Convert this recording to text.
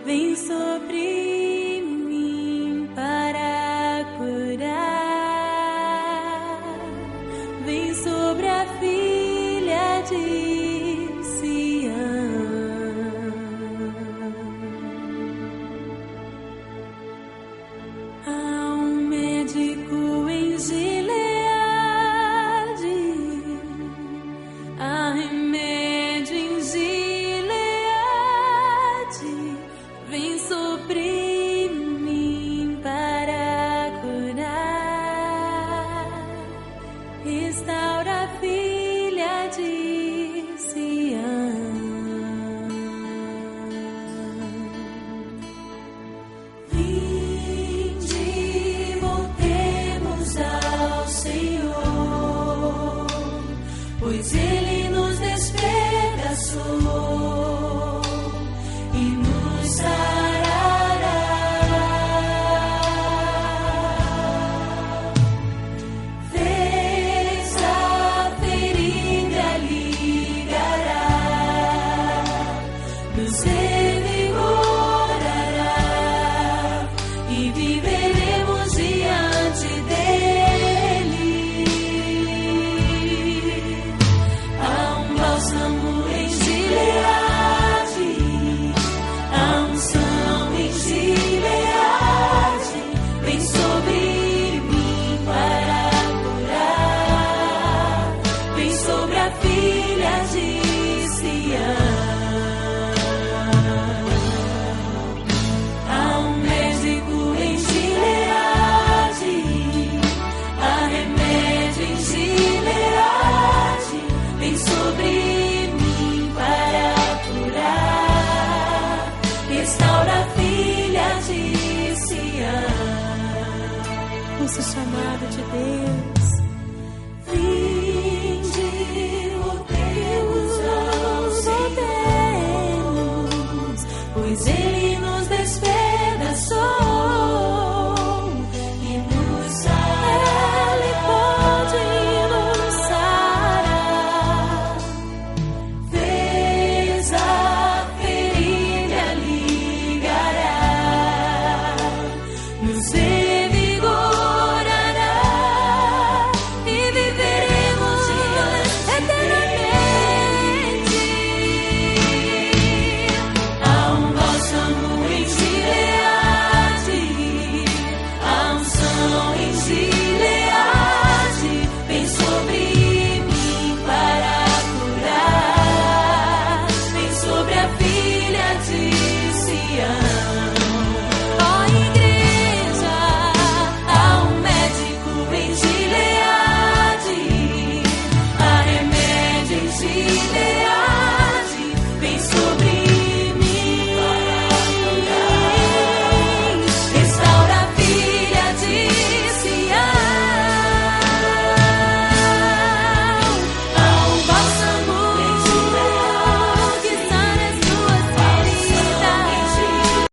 Vem sobre mim para curar, vem sobre a filha de Sião. Há um médico em Gileade, há remédio em Gileade. Vem sobre mim para curar, restaura a filha de Sião. Vinde, voltemos ao Senhor, pois Ele nos despedaçou e nos sarará. Fez a ferida, ligará, nos revigorará e viveremos diante dele. Há um bálsamo em Gileade, a unção em Gileade, vem sobre mim para curar, vem sobre a filha de Sião. Há um médico em Gileade, há remédio em Gileade, vem sobre mim para curar, restaura a filha de Sião. Ouça o chamado de Deus.